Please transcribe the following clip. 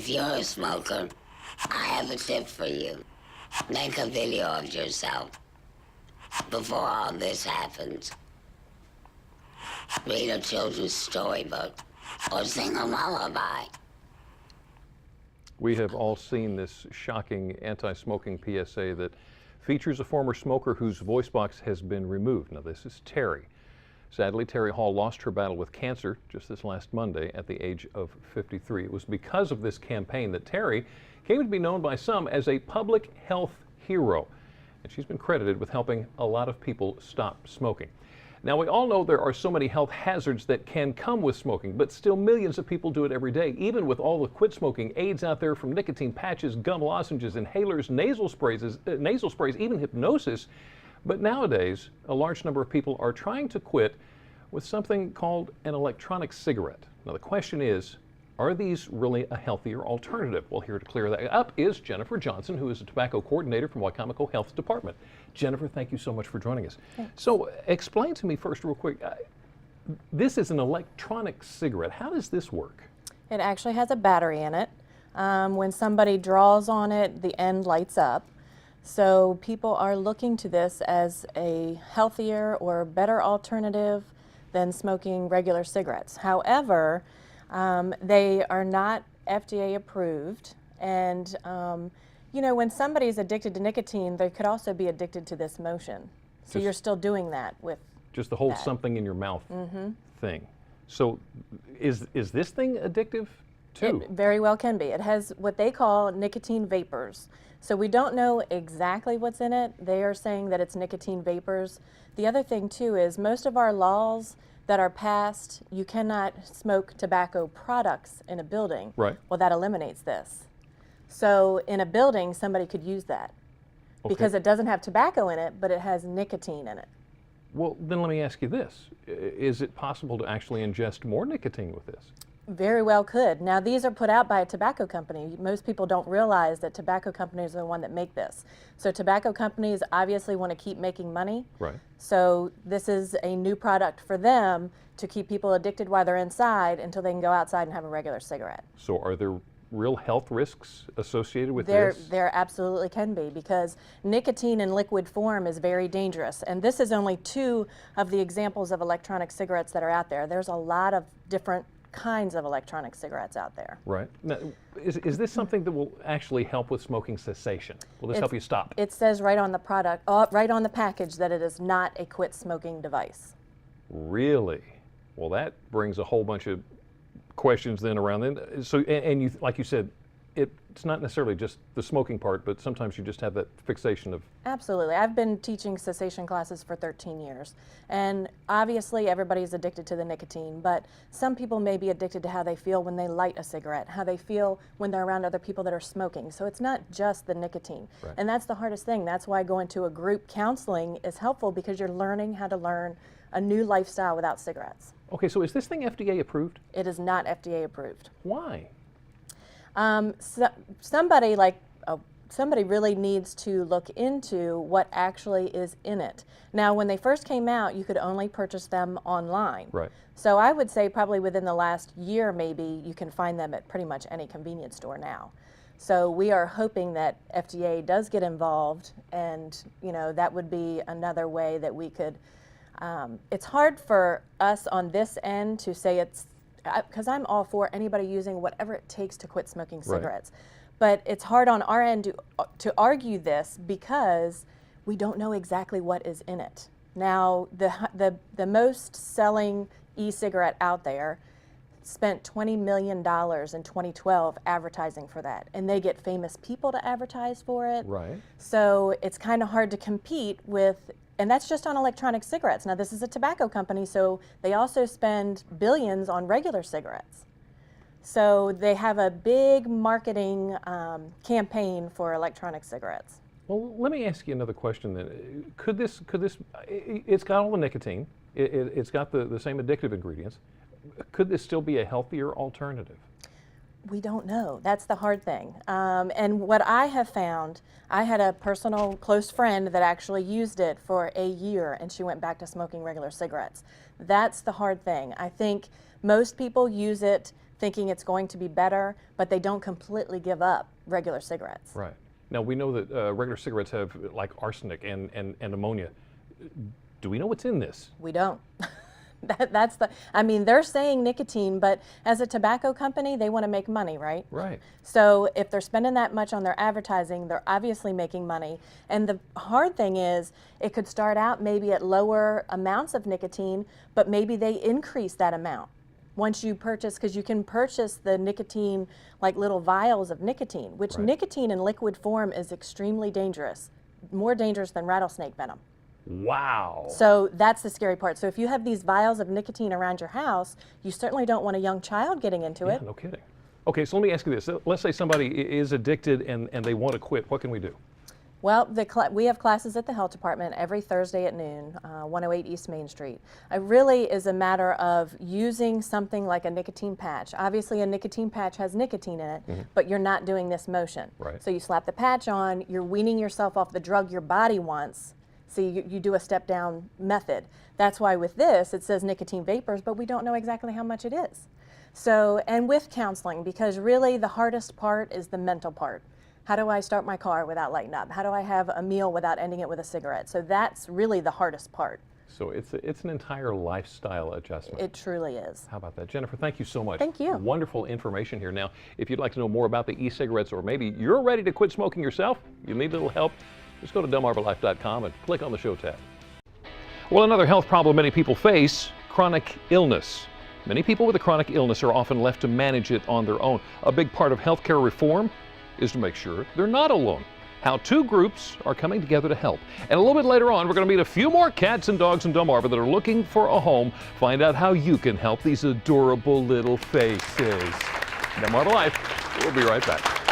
If you're a smoker, I have a tip for you. Make a video of yourself before all this happens. Read a children's storybook or sing a lullaby. We have all seen this shocking anti-smoking PSA that features a former smoker whose voice box has been removed. Now, this is Terry. Sadly, Terry Hall lost her battle with cancer just this last Monday at the age of 53. It was because of this campaign that Terry came to be known by some as a public health hero. And she's been credited with helping a lot of people stop smoking. Now, we all know there are so many health hazards that can come with smoking, but still millions of people do it every day, even with all the quit smoking aids out there, from nicotine patches, gum lozenges, inhalers, nasal sprays, even hypnosis. But nowadays, a large number of people are trying to quit with something called an electronic cigarette. Now, the question is, are these really a healthier alternative? Well, here to clear that up is Jennifer Johnson, who is a tobacco coordinator from Wicomico Health Department. Jennifer, thank you so much for joining us. Thanks. So explain to me first real quick, this is an electronic cigarette. How does this work? It actually has a battery in it. When somebody draws on it, the end lights up. So people are looking to this as a healthier or better alternative than smoking regular cigarettes. However, they are not FDA approved, and you know, when somebody's addicted to nicotine, they could also be addicted to this motion. So you're still doing that with just the whole that. something in your mouth thing. So is this thing addictive too? It very well can be. It has what they call nicotine vapors. So we don't know exactly what's in it. They are saying that it's nicotine vapors. The other thing too is most of our laws that are passed, you cannot smoke tobacco products in a building. Right. Well, that eliminates this. So in a building, somebody could use that because it doesn't have tobacco in it, but it has nicotine in it. Well, then let me ask you this. Is it possible to actually ingest more nicotine with this? Very well could. Now, these are put out by a tobacco company. Most people don't realize that tobacco companies are the one that make this. So tobacco companies obviously want to keep making money. Right. So this is a new product for them to keep people addicted while they're inside until they can go outside and have a regular cigarette. So are there real health risks associated with There this? There absolutely can be, because nicotine in liquid form is very dangerous. And this is only two of the examples of electronic cigarettes that are out there. There's a lot of different kinds of electronic cigarettes out there. Right. Now, is this something that will actually help with smoking cessation? Will this help you stop? It says right on the product, right on the package, that it is not a quit smoking device. Really? Well, that brings a whole bunch of questions then around then. So, and you, like you said, it's not necessarily just the smoking part, but sometimes you just have that fixation of... Absolutely. I've been teaching cessation classes for 13 years. And obviously everybody's addicted to the nicotine, but some people may be addicted to how they feel when they light a cigarette, how they feel when they're around other people that are smoking. So it's not just the nicotine. Right. And that's the hardest thing. That's why going to a group counseling is helpful, because you're learning how to learn a new lifestyle without cigarettes. Okay, so is this thing FDA approved? It is not FDA approved. Why? Somebody really needs to look into what actually is in it. Now, when they first came out, you could only purchase them online. Right. So I would say probably within the last year, maybe, you can find them at pretty much any convenience store now. So we are hoping that FDA does get involved, and you know, that would be another way that we could. It's hard for us on this end to say it's, because I'm all for anybody using whatever it takes to quit smoking cigarettes. But it's hard on our end to argue this, because we don't know exactly what is in it. Now, the most selling e-cigarette out there spent $20 million in 2012 advertising for that. And they get famous people to advertise for it. Right. So it's kind of hard to compete with. And that's just on electronic cigarettes. Now, this is a tobacco company, so they also spend billions on regular cigarettes. So they have a big marketing campaign for electronic cigarettes. Well, let me ask you another question then. Could this, it's got all the nicotine, it's got the same addictive ingredients. Could this still be a healthier alternative? We don't know. That's the hard thing. And what I have found, I had a personal close friend that actually used it for a year, and she went back to smoking regular cigarettes. That's the hard thing. I think most people use it thinking it's going to be better, but they don't completely give up regular cigarettes. Right. Now, we know that regular cigarettes have like arsenic and ammonia. Do we know what's in this? We don't. I mean, they're saying nicotine, but as a tobacco company, they want to make money, right? Right. So if they're spending that much on their advertising, they're obviously making money. And the hard thing is, it could start out maybe at lower amounts of nicotine, but maybe they increase that amount once you purchase, because you can purchase the nicotine, like little vials of nicotine, which nicotine in liquid form is extremely dangerous, more dangerous than rattlesnake venom. Wow. So that's the scary part. So if you have these vials of nicotine around your house, you certainly don't want a young child getting into it. No kidding. Okay, so let me ask you this. Let's say somebody is addicted and they want to quit. What can we do? Well, we have classes at the health department every Thursday at noon, 108 East Main Street. It really is a matter of using something like a nicotine patch. Obviously, a nicotine patch has nicotine in it, but you're not doing this motion. Right. So you slap the patch on, you're weaning yourself off the drug your body wants. So you do a step down method. That's why with this, it says nicotine vapors, but we don't know exactly how much it is. So, and with counseling, because really the hardest part is the mental part. How do I start my car without lighting up? How do I have a meal without ending it with a cigarette? So that's really the hardest part. So it's an entire lifestyle adjustment. It truly is. How about that? Jennifer, thank you so much. Thank you. Wonderful information here. Now, if you'd like to know more about the e-cigarettes, or maybe you're ready to quit smoking yourself, you need a little help, just go to DelmarvaLife.com and click on the show tab. Well, another health problem many people face, chronic illness. Many people with a chronic illness are often left to manage it on their own. A big part of healthcare reform is to make sure they're not alone. How two groups are coming together to help. And a little bit later on, we're going to meet a few more cats and dogs in Delmarva that are looking for a home. Find out how you can help these adorable little faces. Delmarva Life, we'll be right back.